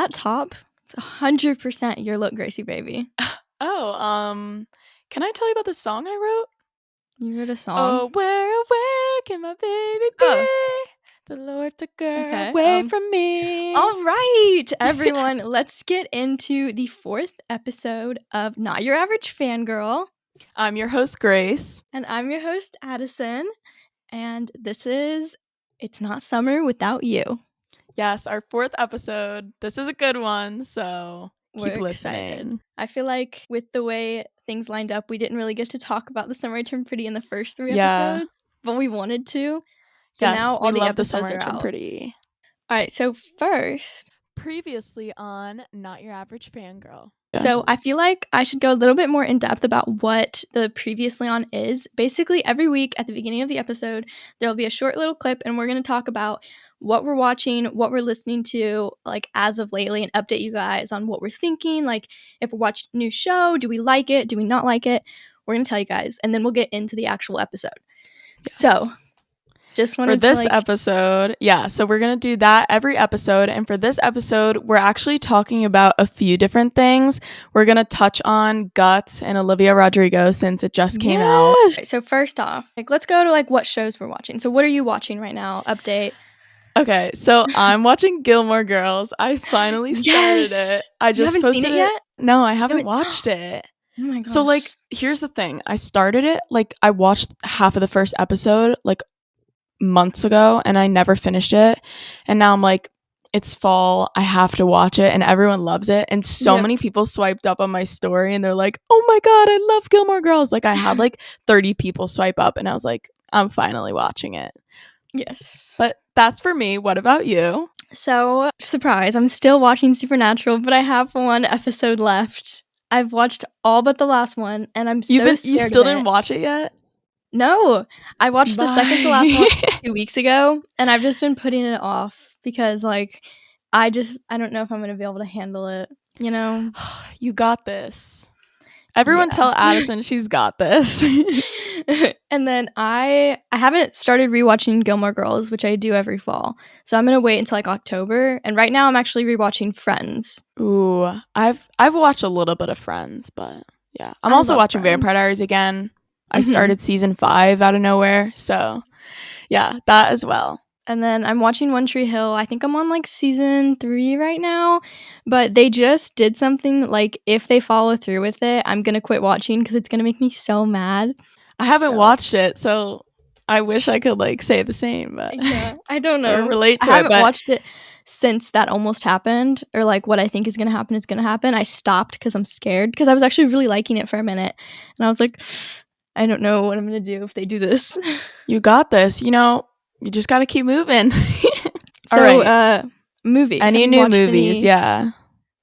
that top, it's 100% your look, Gracie baby. Oh, can I tell you about the song I wrote? You wrote a song? Oh, where can my baby be? Oh. The Lord took her Okay, away from me. All right, everyone, let's get into the 4th episode of Not Your Average Fangirl. I'm your host, Grace. And I'm your host, Addison. And this is It's Not Summer Without You. Yes, our 4th episode. This is a good one, so keep listening. Excited. I feel like with the way things lined up, we didn't really get to talk about The Summer I Turned Pretty in the first 3 episodes, but we wanted to. But yes, now all we the love episodes The Summer I are Turned out. Pretty. All right, so first, previously on Not Your Average Fangirl. So I feel like I should go a little bit more in depth about what the previously on is. Basically, every week at the beginning of the episode, there'll be a short little clip, and we're going to talk about what we're watching, what we're listening to, like as of lately, and update you guys on what we're thinking. Like if we're watching a new show, do we like it? Do we not like it? We're going to tell you guys, and then we'll get into the actual episode. Yes. So just wanted for this episode, so we're gonna do that every episode, and for this episode we're actually talking about a few different things. We're gonna touch on Guts and Olivia Rodrigo since it just came out. So first off, let's go to what shows we're watching. So what are you watching right now? Update. Okay, so I'm watching Gilmore Girls. I finally started it. I just posted seen it yet? No, I haven't watched it. Oh my gosh. So here's the thing. I started it, I watched half of the first episode months ago, and I never finished it, and now I'm it's fall, I have to watch it, and everyone loves it, and so many people swiped up on my story and they're like, oh my god, I love Gilmore Girls. I had 30 people swipe up, and I was like, I'm finally watching it. Yes, but that's for me. What about you? So surprise, I'm still watching Supernatural, but I have 1 episode left. I've watched all but the last one, and I'm so scared. You still didn't watch it yet? No, I watched the second to last one 2 weeks ago, and I've just been putting it off because I don't know if I'm going to be able to handle it, you know? You got this. Everyone tell Addison she's got this. And then I haven't started rewatching Gilmore Girls, which I do every fall. So I'm going to wait until October, and right now I'm actually rewatching Friends. Ooh, I've watched a little bit of Friends, but yeah. I'm also watching Friends. Vampire Diaries again. I started season 5 out of nowhere, so yeah, that as well. And then I'm watching One Tree Hill. I think I'm on season 3 right now, but they just did something if they follow through with it, I'm gonna quit watching because it's gonna make me so mad. I haven't watched it, so I wish I could say the same, but yeah, I don't know. Or relate to it. I haven't watched it since that almost happened, or what I think is gonna happen is gonna happen. I stopped because I'm scared, because I was actually really liking it for a minute, and I was like, I don't know what I'm going to do if they do this. You got this. You just got to keep moving. All right. Movies. Any new movies? Yeah.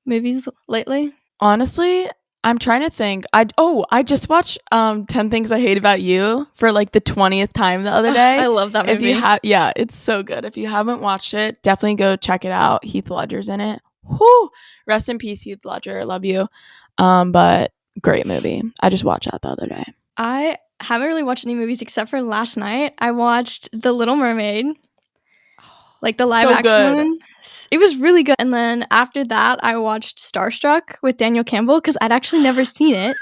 Movies lately? Honestly, I'm trying to think. I just watched 10 Things I Hate About You for the 20th time the other day. I love that movie. It's so good. If you haven't watched it, definitely go check it out. Heath Ledger's in it. Whew. Rest in peace, Heath Ledger. Love you. But great movie. I just watched that the other day. I haven't really watched any movies except for last night. I watched The Little Mermaid, the live action one. It was really good. And then after that, I watched Starstruck with Daniel Campbell because I'd actually never seen it.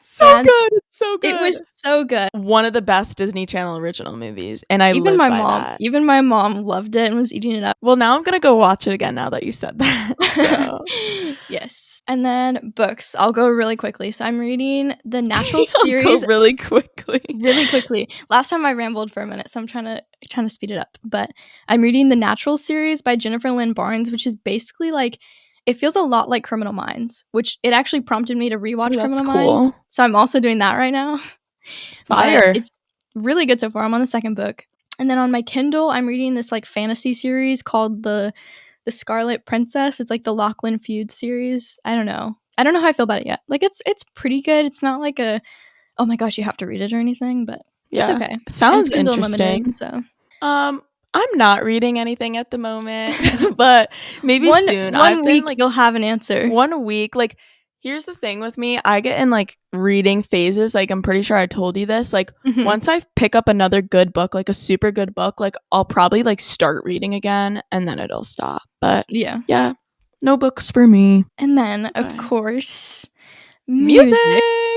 It's so good. It's so good. It was so good. One of the best Disney Channel original movies, and even my mom loved it and was eating it up. Well, now I'm gonna go watch it again now that you said that. So. Yes. And then books. I'll go really quickly. So I'm reading the Natural series. Go really quickly. Really quickly. Last time I rambled for a minute, so I'm trying to speed it up. But I'm reading the Natural series by Jennifer Lynn Barnes, which is basically it feels a lot like Criminal Minds, which it actually prompted me to rewatch Criminal Minds. So I'm also doing that right now. Fire. It's really good so far. I'm on the second book. And then on my Kindle, I'm reading this fantasy series called the Scarlet Princess. It's the Lachlan Feud series. I don't know how I feel about it yet. It's pretty good. It's not a oh my gosh, you have to read it or anything, but it's okay. Sounds interesting. Limited, so I'm not reading anything at the moment, but maybe soon. One week you'll have an answer. 1 week. Here's the thing with me. I get in reading phases. I'm pretty sure I told you this. Once I pick up another good book, a super good book, I'll probably start reading again, and then it'll stop. But yeah, No books for me. And then, of Okay. course, Music.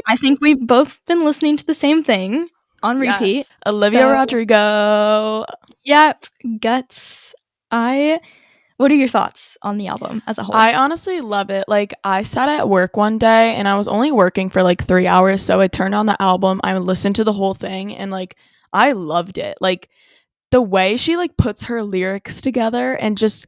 I think we've both been listening to the same thing on repeat. Yes. Olivia Rodrigo. Yep. Guts. What are your thoughts on the album as a whole? I honestly love it. Like, I sat at work one day and I was only working for like 3 hours. So I turned on the album. I listened to the whole thing and like, I loved it. Like, the way she like puts her lyrics together and just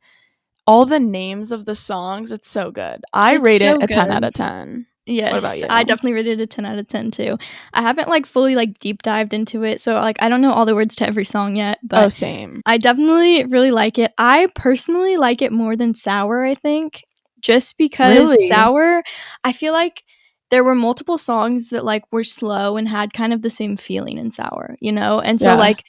all the names of the songs, it's so good. I rate it a 10 out of 10. Yes, what about you? I definitely rated it a 10 out of 10 too. I haven't like fully like deep dived into it, so like I don't know all the words to every song yet, but same. I definitely really like it. I personally like it more than Sour, I think, just because Really? Sour, I feel like there were multiple songs that like were slow and had kind of the same feeling in Sour, you know? And so Yeah. like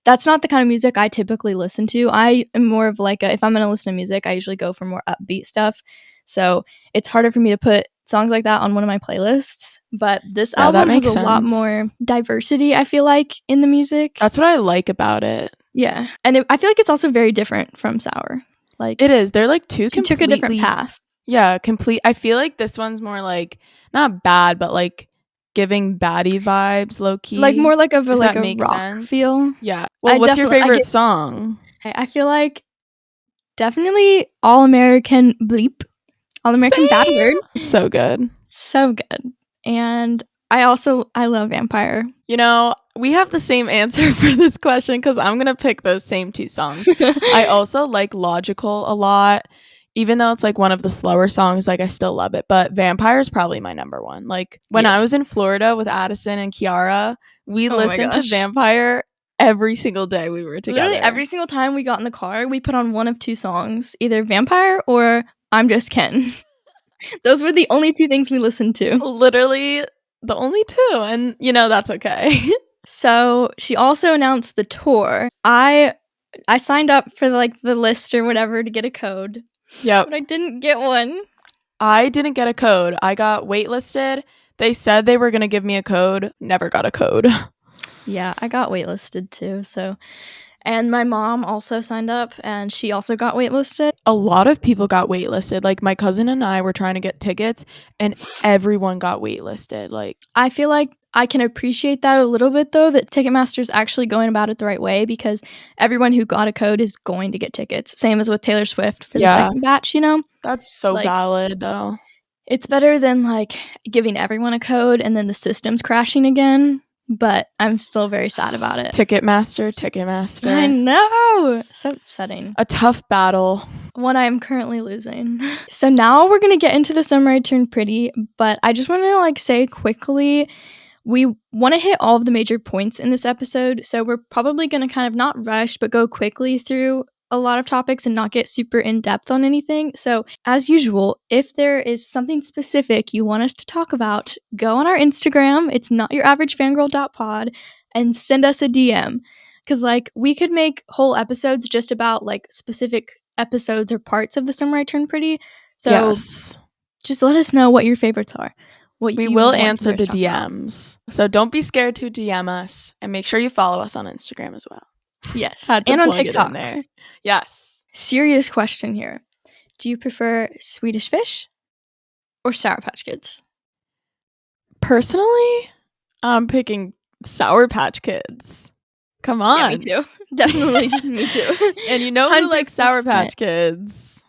that's not the kind of music I typically listen to. I am more of like if I'm going to listen to music, I usually go for more upbeat stuff. So it's harder for me to put songs like that on one of my playlists. But this album has a lot more diversity, I feel like, in the music. That's what I like about it. Yeah. And I feel like it's also very different from Sour. Like it is. They're like two she took a different path. Yeah, complete. I feel like this one's more like not bad, but like giving baddie vibes, low key. Like more like of a like a rock sense. feel. Yeah. Well, what's your favorite song? I feel like definitely All American Bleep. All American Bad Word. It's so good. So good. And I love Vampire. You know, we have the same answer for this question because I'm going to pick those same two songs. I also like Logical a lot. Even though it's like one of the slower songs, like I still love it. But Vampire is probably my number one. Like when I was in Florida with Addison and Kiara, we listened to Vampire every single day we were together. Literally every single time we got in the car, we put on one of two songs, either Vampire or I'm Just Ken. Those were the only two things we listened to. Literally the only two. And, you know, that's okay. So she also announced the tour. I signed up for the list or whatever to get a code. Yep. But I didn't get one. I didn't get a code. I got waitlisted. They said they were going to give me a code. Never got a code. Yeah, I got waitlisted too. So, and my mom also signed up and she also got waitlisted. A lot of people got waitlisted. Like my cousin and I were trying to get tickets and everyone got waitlisted. Like I feel like I can appreciate that a little bit though, that Ticketmaster's actually going about it the right way because everyone who got a code is going to get tickets. Same as with Taylor Swift for the second batch, you know? That's so valid though. It's better than like giving everyone a code and then the system's crashing again. But I'm still very sad about it. Ticketmaster. I know. So upsetting. A tough battle. One I'm currently losing. So now we're going to get into the Summer I Turned Pretty. But I just want to say quickly, we want to hit all of the major points in this episode. So we're probably going to kind of not rush, but go quickly through a lot of topics and not get super in-depth on anything. So as usual, if there is something specific you want us to talk about, go on our Instagram. It's notyouravagefangirl.pod and send us a DM. Because we could make whole episodes just about specific episodes or parts of the Summer I Turned Pretty. So just let us know what your favorites are. We will answer the DMs. So don't be scared to DM us and make sure you follow us on Instagram as well. Yes. And on TikTok. There. Yes. Serious question here. Do you prefer Swedish Fish or Sour Patch Kids? Personally, I'm picking Sour Patch Kids. Come on. Yeah, me too. Definitely me too. And you know who likes Sour Patch Kids?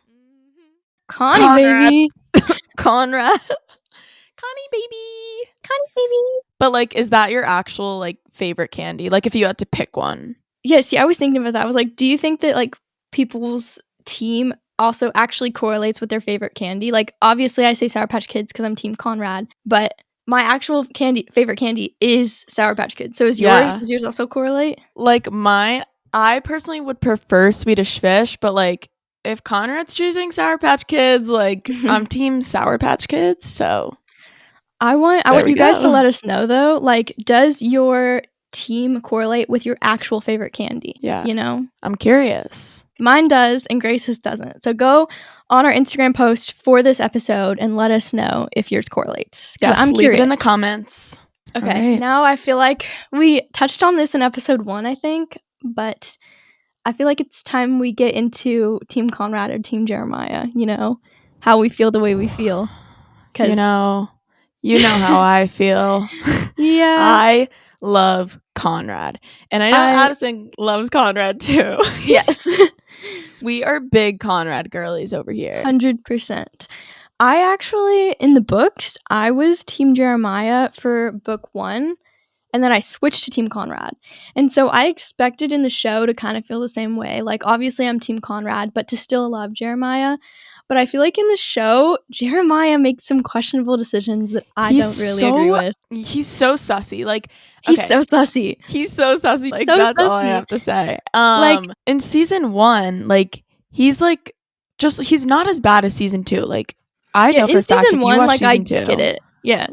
Connie, baby. Conrad. Connie, baby. But is that your actual favorite candy? If you had to pick one? Yes, yeah, I was thinking about that. I was do you think that people's team also actually correlates with their favorite candy? Obviously I say Sour Patch Kids because I'm team Conrad, but my actual favorite candy is Sour Patch Kids. So is yours? Does yours also correlate? Mine, I personally would prefer Swedish Fish, but if Conrad's choosing Sour Patch Kids, I'm team Sour Patch Kids. So I want you guys to let us know though. Does your team correlate with your actual favorite candy? Yeah. You know? I'm curious. Mine does and Grace's doesn't. So go on our Instagram post for this episode and let us know if yours correlates. Yes, I'm leave curious. it in the comments. Okay. Right. Now I feel like we touched on this in episode 1, I think, but I feel like it's time we get into Team Conrad or Team Jeremiah, you know? how we feel the way we feel. You know how I feel. Yeah. I love Conrad. And I know Addison loves Conrad too. Yes. We are big Conrad girlies over here. 100%. I actually, in the books, I was Team Jeremiah for book 1, and then I switched to Team Conrad. And so I expected in the show to kind of feel the same way. Like, obviously, I'm Team Conrad, but to still love Jeremiah. But I feel like in the show, Jeremiah makes some questionable decisions that I don't really agree with. He's so sussy. Like, he's so sussy. He's so sussy. Like, so that's sussy. all I have to say. Like, in season 1, like, he's like, just, he's not as bad as season 2. Like, I know for a fact if you watch season 2. Get it. Yeah.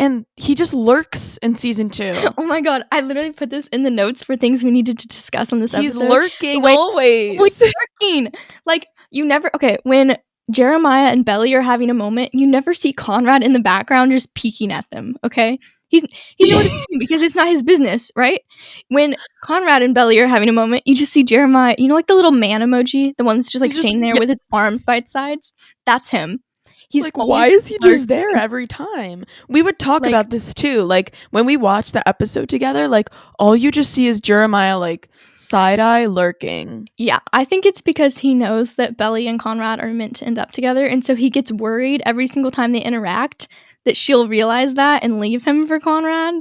And he just lurks in season 2. Oh my god, I literally put this in the notes for things we needed to discuss on this episode. He's lurking always. He's lurking. Like, you never, okay, when Jeremiah and Belly are having a moment, you never see Conrad in the background just peeking at them, okay? He's noticing because it's not his business, right? When Conrad and Belly are having a moment, you just see Jeremiah, you know, like the little man emoji, the one that's just like staying there with his arms by its sides? That's him. He's like, why is he just there every time? We would talk about this too. Like, when we watch the episode together, like, all you just see is Jeremiah, like, side-eye lurking. Yeah, I think it's because he knows that Belly and Conrad are meant to end up together, and so he gets worried every single time they interact that she'll realize that and leave him for Conrad.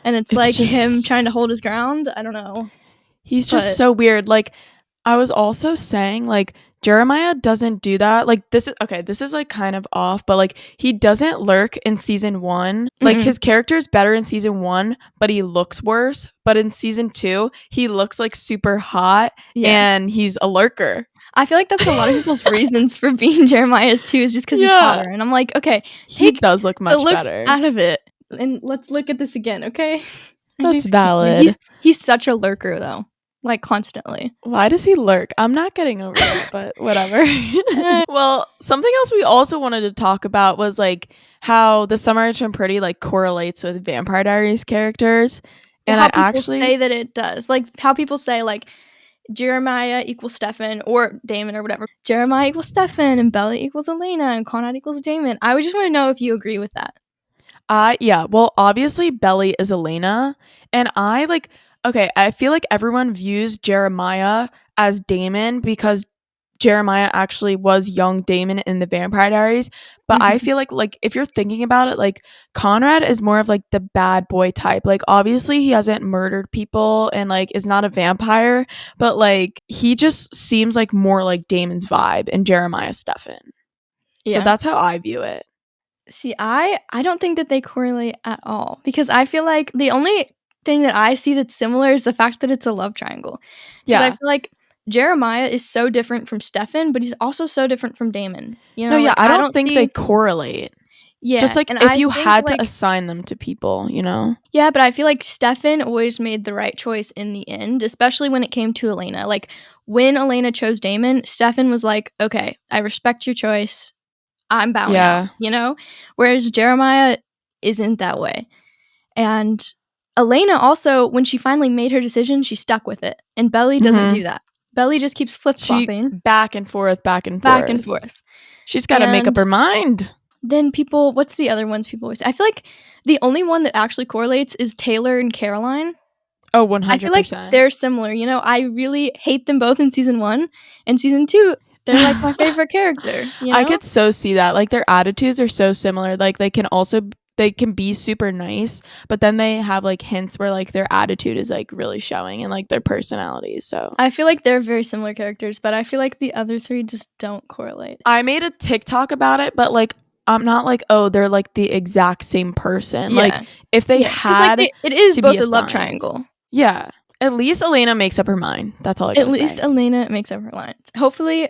And it's like just him trying to hold his ground. I don't know. He's just so weird. Like, I was also saying, like, Jeremiah doesn't do that. Like, this is like kind of off, but like, he doesn't lurk in season 1. Like, his character is better in season 1, but he looks worse. But in season 2, he looks like super hot and he's a lurker. I feel like that's a lot of people's reasons for being Jeremiah's too, is just because he's hotter. And I'm like, okay, he does look much better. Out of it. And let's look at this again, okay? That's valid. He's such a lurker though. Like, constantly. Why does he lurk? I'm not getting over it, but whatever. Well, something else we also wanted to talk about was like how the Summer I Turned Pretty like correlates with Vampire Diaries characters. And how people say that it does. Like, how people say like Jeremiah equals Stefan or Damon or whatever. Jeremiah equals Stefan and Bella equals Elena and Conrad equals Damon. I would just want to know if you agree with that. Yeah. Well, obviously Belly is Elena, and I feel like everyone views Jeremiah as Damon because Jeremiah actually was young Damon in the Vampire Diaries. But I feel like if you're thinking about it, like, Conrad is more of like the bad boy type. Like, obviously he hasn't murdered people and like is not a vampire, but like he just seems like more like Damon's vibe and Jeremiah Stefan. Yeah. So that's how I view it. See, I don't think that they correlate at all, because I feel like the only thing that I see that's similar is the fact that it's a love triangle. Yeah. I feel like Jeremiah is so different from Stefan, but he's also so different from Damon. You know, no, yeah, like, I don't think they correlate. Yeah. Just like if you had to assign them to people, you know? Yeah, but I feel like Stefan always made the right choice in the end, especially when it came to Elena. Like, when Elena chose Damon, Stefan was like, okay, I respect your choice. I'm bowing out, you know? Whereas Jeremiah isn't that way. And Elena also, when she finally made her decision, she stuck with it. And Belly doesn't do that. Belly just keeps flip-flopping. Back and forth. She's got to make up her mind. Then people, what's the other ones people always say? I feel like the only one that actually correlates is Taylor and Caroline. Oh, 100%. I feel like they're similar. You know, I really hate them both in season 1. And season 2, they're like my favorite character. You know? I could so see that. Like, their attitudes are so similar. Like, they can be super nice, but then they have like hints where like their attitude is like really showing and like their personalities. So I feel like they're very similar characters, but I feel like the other 3 just don't correlate. I made a TikTok about it, but like, I'm not like, oh, they're like the exact same person. Yeah. Like, if they had, like it is both a love triangle. Yeah. At least Elena makes up her mind. That's all I gotta say. At least Elena makes up her mind. Hopefully,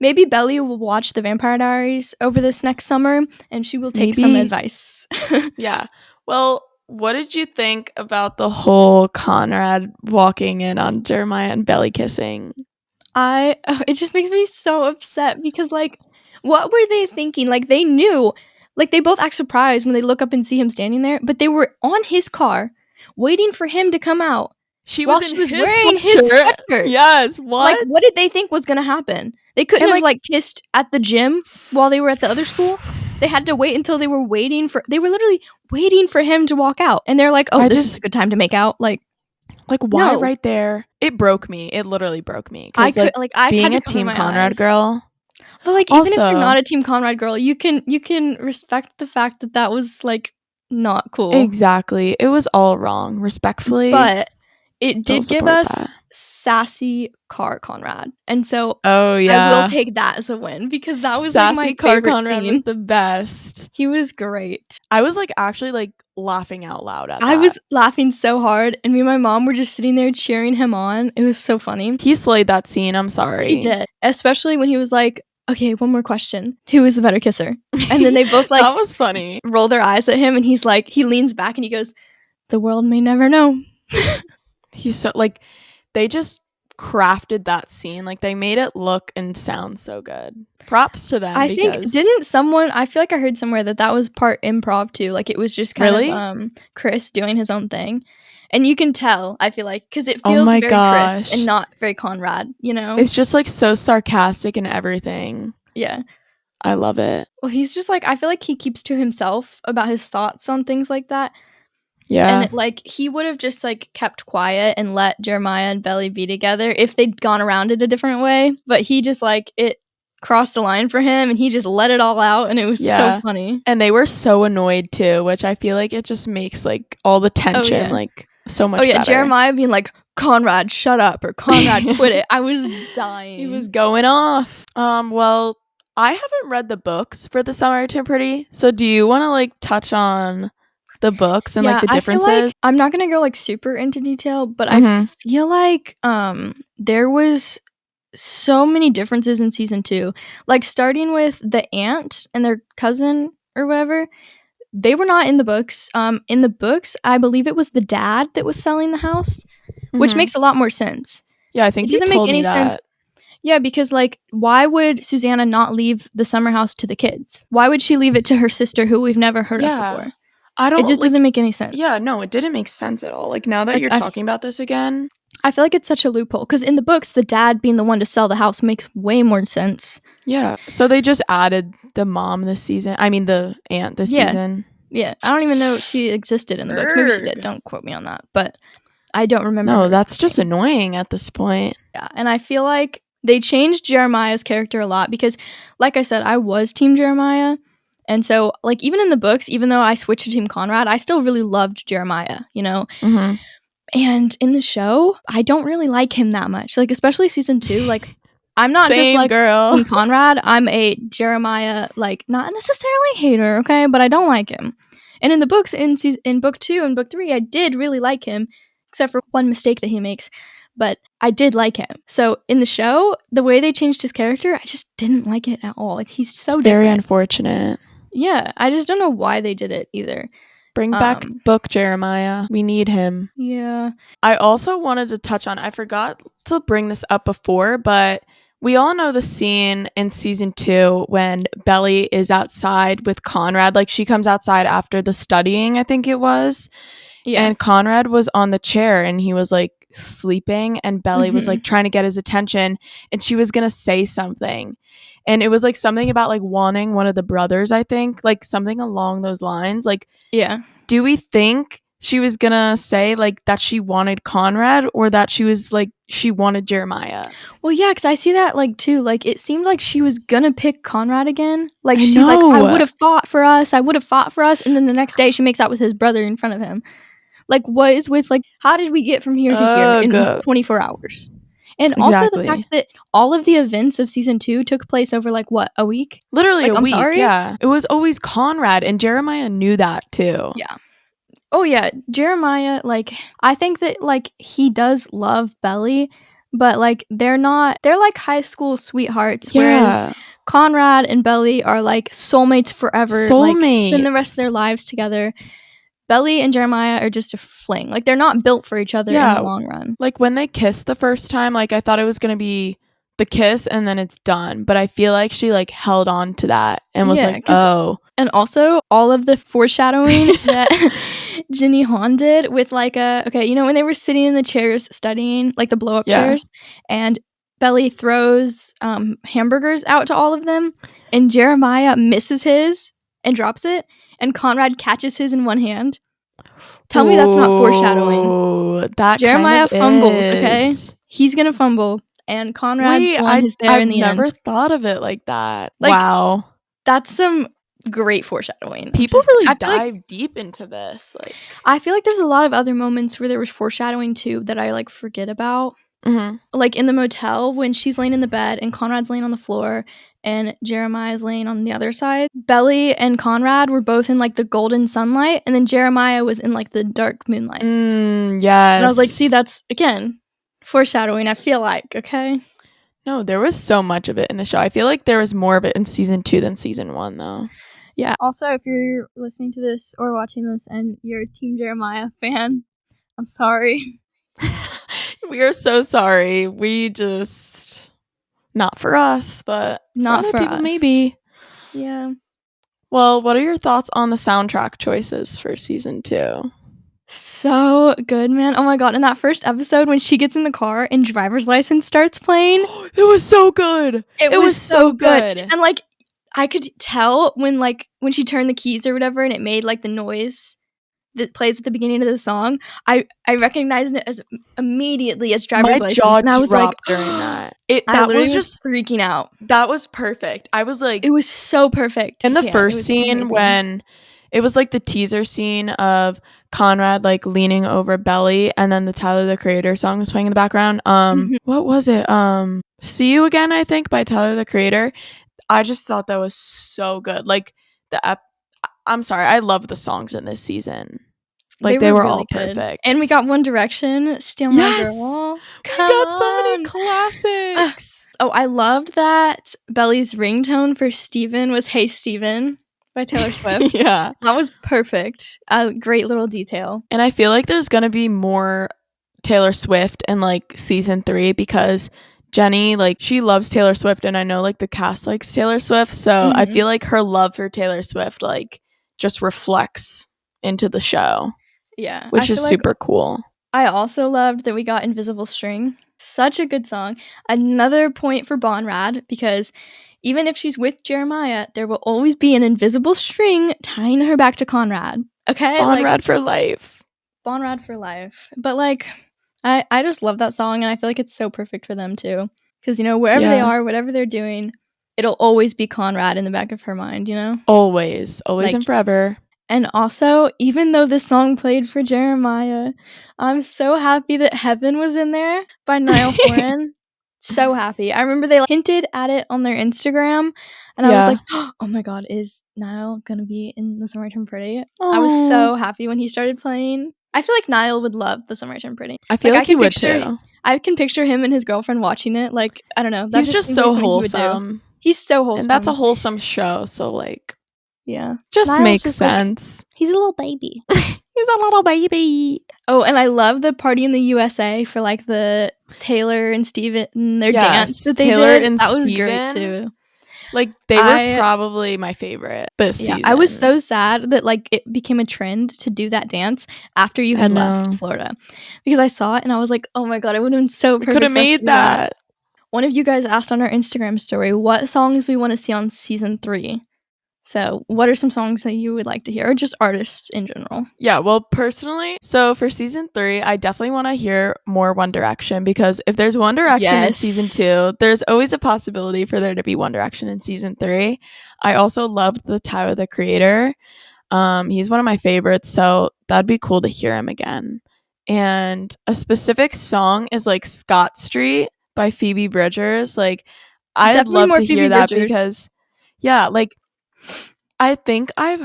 maybe Belly will watch the Vampire Diaries over this next summer, and she will take some advice. Yeah. Well, what did you think about the whole Conrad walking in on Jeremiah and Belly kissing? It just makes me so upset because, like, what were they thinking? Like, they knew. Like, they both act surprised when they look up and see him standing there, but they were on his car, waiting for him to come out. She while was she in was his wearing his sweatshirt. sweatshirt. Yes, Like, what? what did they think was gonna happen? They couldn't And, have, like kissed at the gym while they were at the other school. They had to wait until they were literally waiting for him to walk out. And they're like, "Oh, this is a good time to make out." Like, why no. right there? It broke me. It literally broke me. I 'Cause, could I being had to a cover Team my Conrad eyes. girl. But, like, even if you're Also not a Team Conrad girl, you can respect the fact that that was, like, not cool. exactly. It was all wrong, respectfully. But it don't did give support us that. sassy car Conrad. And so Oh, I yeah. will take that as a win because that was, Sassy my car favorite Conrad was scene. the best. He was great. I was, actually, laughing out loud at that. I was laughing so hard, and me and my mom were just sitting there cheering him on. It was so funny. He slayed that scene, I'm sorry. He did. Especially when he was like, "Okay, one more question. Who is the better kisser?" And then they both, that was funny. roll their eyes at him, and he's like, he leans back and he goes, "The world may never know." He's so, they just crafted that scene. They made it look and sound so good. Props to them. I think, I feel like I heard somewhere that was part improv too. Like, it was just kind of Chris doing his own thing. And you can tell, I feel like, because it feels very Chris and not very Conrad, you know? It's just, so sarcastic and everything. Yeah. I love it. Well, he's just, I feel like he keeps to himself about his thoughts on things like that. Yeah. And, he would have just, kept quiet and let Jeremiah and Belly be together if they'd gone around it a different way. But he just, it crossed the line for him, and he just let it all out, and it was so funny. And they were so annoyed, too, which I feel like it just makes, all the tension, so much better. Jeremiah being like, "Conrad, shut up," or "Conrad, quit it." I was dying. He was going off. Well, I haven't read the books for The Samaritan Pretty, so do you want to, touch on the books and the differences? I feel like I'm not gonna go super into detail, but I feel like there was so many differences in season 2. Starting with the aunt and their cousin or whatever, they were not in the books. In the books, I believe it was the dad that was selling the house, which makes a lot more sense. Yeah, I think it doesn't you told make any me that. sense. Yeah, because why would Susanna not leave the summer house to the kids? Why would she leave it to her sister, who we've never heard of before? It just doesn't make any sense. Yeah, no, it didn't make sense at all. Now that you're talking about this again, I feel like it's such a loophole, because in the books, the dad being the one to sell the house makes way more sense. Yeah, so they just added the mom this season. I mean, the aunt this season. Yeah, I don't even know if she existed in the books. Maybe she did. Don't quote me on that, but I don't remember. No, that's just annoying at this point. Yeah, and I feel like they changed Jeremiah's character a lot because, like I said, I was Team Jeremiah. And so, even in the books, even though I switched to Team Conrad, I still really loved Jeremiah, you know? Mm-hmm. And in the show, I don't really like him that much. Especially season 2, I'm not just girl. Team Conrad. I'm a Jeremiah, not necessarily hater, okay? But I don't like him. And in the books, in book 2 and book 3, I did really like him, except for one mistake that he makes. But I did like him. So in the show, the way they changed his character, I just didn't like it at all. He's so different. Very unfortunate. Yeah, I just don't know why they did it either. Bring back book Jeremiah. We need him. Yeah. I also wanted to touch on, I forgot to bring this up before, but we all know the scene in season 2 when Belly is outside with Conrad. She comes outside after the studying, I think it was. Yeah. And Conrad was on the chair and he was sleeping, and Belly was trying to get his attention, and she was gonna say something, and it was something about wanting one of the brothers, I think, something along those lines. Yeah, do we think she was gonna say that she wanted Conrad, or that she was she wanted Jeremiah? Well, yeah, because I see that too. It seemed like she was gonna pick Conrad again. She's I would have fought for us, and then the next day she makes out with his brother in front of him. What is with how did we get from here to here in 24 hours? And also the fact that all of the events of season 2 took place over what, a week? Literally a week. Yeah, it was always Conrad, and Jeremiah knew that too. Yeah. Oh yeah, Jeremiah, I think that he does love Belly, but they're high school sweethearts, whereas Conrad and Belly are soulmates forever. Spend the rest of their lives together. Belly and Jeremiah are just a fling. They're not built for each other in the long run. When they kissed the first time, I thought it was going to be the kiss and then it's done. But I feel like she held on to that and was oh. And also all of the foreshadowing that Jinny Han did with like you know when they were sitting in the chairs studying, like the blow up chairs, and Belly throws hamburgers out to all of them, and Jeremiah misses his and drops it, and Conrad catches his in one hand. Tell me that's not foreshadowing. That Jeremiah kind of fumbles, is. okay? He's gonna fumble, and Conrad's the one who's there in the end. I've never thought of it like that. Like, wow. That's some great foreshadowing. People really dive deep into this. Like, I feel like there's a lot of other moments where there was foreshadowing too that I like forget about. Mm-hmm. Like in the motel when she's laying in the bed and Conrad's laying on the floor and Jeremiah's laying on the other side. Belly and Conrad were both in like the golden sunlight, and then Jeremiah was in like the dark moonlight. Yes. And I was like, see, that's again foreshadowing, I feel like. Okay. No, there was so much of it in the show. I feel like there was more of it in season 2 than season 1 though. Yeah. Also, if you're listening to this or watching this and you're a Team Jeremiah fan, I'm sorry. We are so sorry. We just not for us, but not for other people us. Maybe. Yeah. Well, what are your thoughts on the soundtrack choices for season 2? So good, man. Oh my god, in that first episode when she gets in the car and Driver's License starts playing. It was so good. It was so good. And like I could tell when she turned the keys or whatever and it made like the noise that plays at the beginning of the song, I recognized it as immediately as Driver's License. Jaw and I was like during that. I was just freaking out. That was perfect. I was like, it was so perfect. In the first scene when it was like the teaser scene of Conrad like leaning over Belly, and then the Tyler the Creator song was playing in the background. What was it? See You Again, I think, by Tyler the Creator. I just thought that was so good. Like I'm sorry, I love the songs in this season. Like they were really all good. Perfect. And we got One Direction, Steal My Girl. We got so many classics. I loved that Belly's ringtone for Steven was Hey Steven by Taylor Swift. Yeah. That was perfect. A great little detail. And I feel like there's going to be more Taylor Swift in like season 3 because Jenny, like, she loves Taylor Swift, and I know like the cast likes Taylor Swift, so I feel like her love for Taylor Swift like just reflects into the show. Yeah. Which is super cool. I also loved that we got Invisible String. Such a good song. Another point for Bonrad, because even if she's with Jeremiah, there will always be an invisible string tying her back to Conrad. Okay? Bonrad for life. Bonrad for life. But like, I just love that song, and I feel like it's so perfect for them too. Because, you know, wherever they are, whatever they're doing, it'll always be Conrad in the back of her mind, you know? Always like, and forever. And also, even though this song played for Jeremiah, I'm so happy that Heaven was in there by Niall Horan. So happy. I remember they hinted at it on their Instagram, and I was like, oh my god, is Niall gonna be in The Summer I Turned Pretty? Aww. I was so happy when he started playing. I feel like Niall would love The Summer I Turned Pretty. I feel like he would too. I can picture him and his girlfriend watching it. Like, I don't know. He's just so wholesome. He's so wholesome. And that's a wholesome show, so like, yeah. Just Niall's makes just sense. Like, he's a little baby. He's a little baby. Oh, and I love the Party in the USA for like the Taylor and Steven, their dance that they Taylor did. And that was Steven, great too. Like they were probably my favorite this season. I was so sad that like it became a trend to do that dance after you had left Florida, because I saw it and I was like, oh my god, it would have been so perfect. Could have made that. One of you guys asked on our Instagram story what songs we want to see on season 3. So what are some songs that you would like to hear, or just artists in general? Yeah, well, personally, so for season 3, I definitely want to hear more One Direction, because if there's One Direction in season 2, there's always a possibility for there to be One Direction in season 3. I also loved the Tyler the Creator. He's one of my favorites, so that'd be cool to hear him again. And a specific song is like Scott Street by Phoebe Bridgers. Like, I'd love to hear that because, yeah, like, I think I've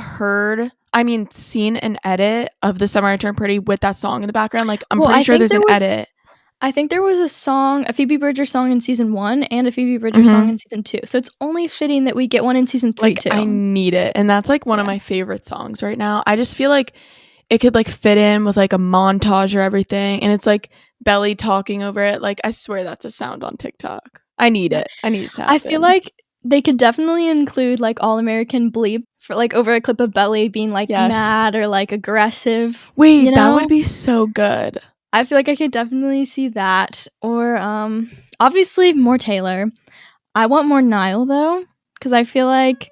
seen an edit of The Summer I Turned Pretty with that song in the background. Like, I'm pretty sure there's an edit. I think there was a Phoebe Bridgers song in season 1 and a Phoebe Bridgers song in season 2. So it's only fitting that we get one in season 3 too. I need it. And that's like one of my favorite songs right now. I just feel like it could like fit in with like a montage or everything. And it's like Belly talking over it. Like, I swear that's a sound on TikTok. I need it. I need it to happen. I feel like They could definitely include like All American Bleep for like over a clip of Belly being like mad or like aggressive. Wait, that would be so good. I feel like I could definitely see that. Or obviously more Taylor. I want more Niall though, because I feel like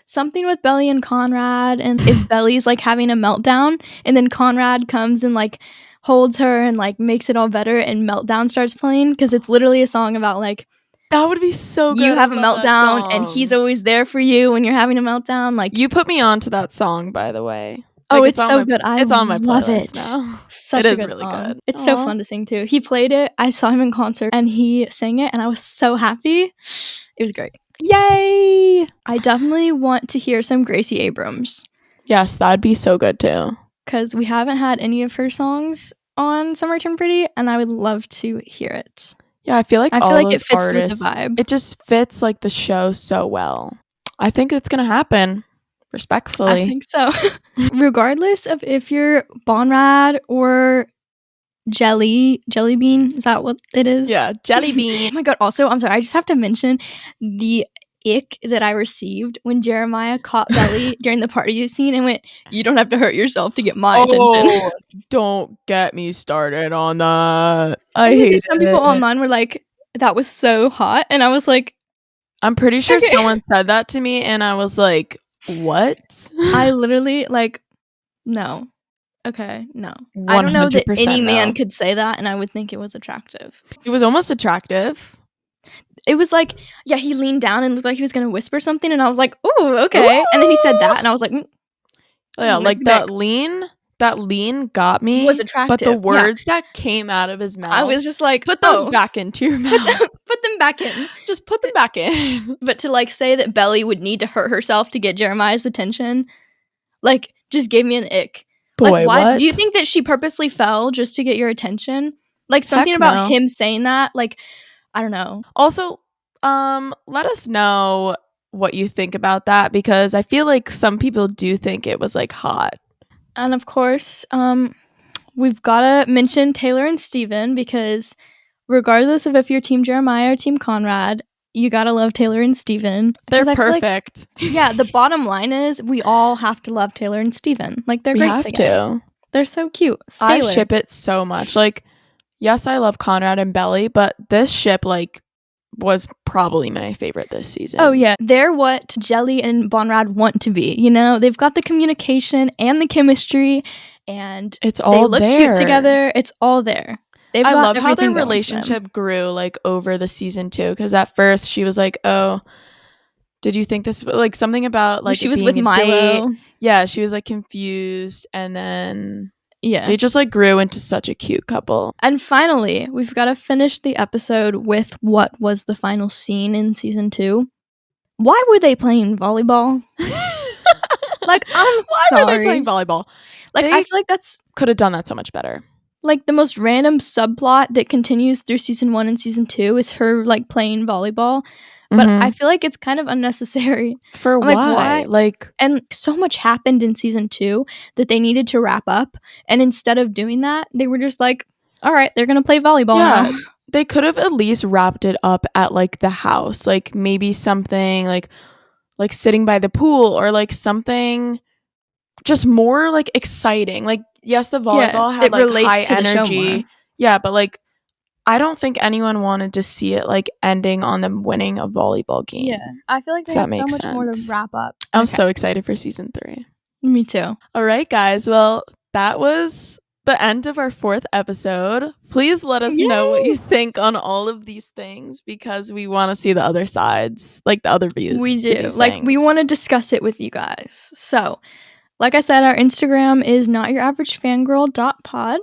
something with Belly and Conrad, and if Belly's like having a meltdown and then Conrad comes and like holds her and like makes it all better and Meltdown starts playing, because it's literally a song about like, that would be so good. You have a meltdown and he's always there for you when you're having a meltdown. Like, you put me on to that song, by the way. Oh, like, it's so good. It's on my love playlist now. Such a good really song. Good. It's so fun to sing too. He played it. I saw him in concert and he sang it and I was so happy. It was great. Yay! I definitely want to hear some Gracie Abrams. Yes, that'd be so good too. Because we haven't had any of her songs on Summer Turned Pretty and I would love to hear it. Yeah, I feel like it fits with the vibe. It just fits like the show so well. I think it's gonna happen. Respectfully. I think so. Regardless of if you're Bonrad or Jellybean, is that what it is? Yeah, Jellybean. Oh my god, also, I'm sorry, I just have to mention the ick that I received when Jeremiah caught Belly during the party scene and went, "You don't have to hurt yourself to get my attention." Don't get me started on that. I hate it. Some people online were like, "That was so hot," and I was like, I'm pretty sure someone said that to me and I was like, what? I literally like, no. Okay, no. I don't know that any man could say that and I would think it was attractive. It was almost attractive. It was like, yeah, he leaned down and looked like he was going to whisper something and I was like, "Ooh, okay." Ooh! And then he said that and I was like, yeah, like that lean got me. Was attractive. But the words that came out of his mouth, I was just like, put those back into your mouth. Put them back in. Just put them back in. But to like say that Belly would need to hurt herself to get Jeremiah's attention, like just gave me an ick. Boy, like, why? what? Do you think that she purposely fell just to get your attention? Like something about him saying that, like, I don't know. Also, let us know what you think about that, because I feel like some people do think it was like hot. And of course, we've got to mention Taylor and Steven, because regardless of if you're Team Jeremiah or Team Conrad, you gotta love Taylor and Steven. They're perfect. Like, yeah, the bottom line is we all have to love Taylor and Steven. Like, they're great together. They're so cute. I ship it so much. Like, yes, I love Conrad and Belly, but this ship, like, was probably my favorite this season. Oh, yeah. They're what Jelly and Bonrad want to be, you know? They've got the communication and the chemistry, and it's all they look cute together. It's all there. I love how their relationship grew like over the season too, because at first she was like, "Oh, did you think this?" Like something about like she was with Milo. Date. Yeah, she was like confused, and then yeah, they just like grew into such a cute couple. And finally, we've got to finish the episode with what was the final scene in season 2. Why were they playing volleyball? Like, I'm sorry. Why were they playing volleyball? Like, I feel like that's could have done that so much better. Like, the most random subplot that continues through season 1 and season 2 is her, like, playing volleyball. But I feel like it's kind of unnecessary. For why? Like, and so much happened in season 2 that they needed to wrap up. And instead of doing that, they were just like, all right, they're going to play volleyball now. They could have at least wrapped it up at, like, the house. Like, maybe something, like sitting by the pool, or, like, something just more, like, exciting. Like, yes, the volleyball had like high energy. Yeah, but like I don't think anyone wanted to see it like ending on them winning a volleyball game. Yeah, I feel like they had so much more to wrap up. I'm so excited for season 3. Me too. All right, guys. Well, that was the end of our 4th episode. Please let us know what you think on all of these things, because we want to see the other sides, like the other views. We do. Like, we want to discuss it with you guys. So, like I said, our Instagram is notyouravagefangirl.pod.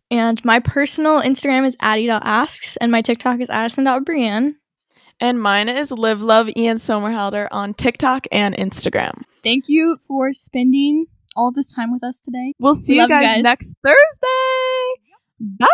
And my personal Instagram is addi.asks. And my TikTok is addison.brienne. And mine is liveloveiansomerhalder on TikTok and Instagram. Thank you for spending all this time with us today. We'll see you guys next Thursday. Bye.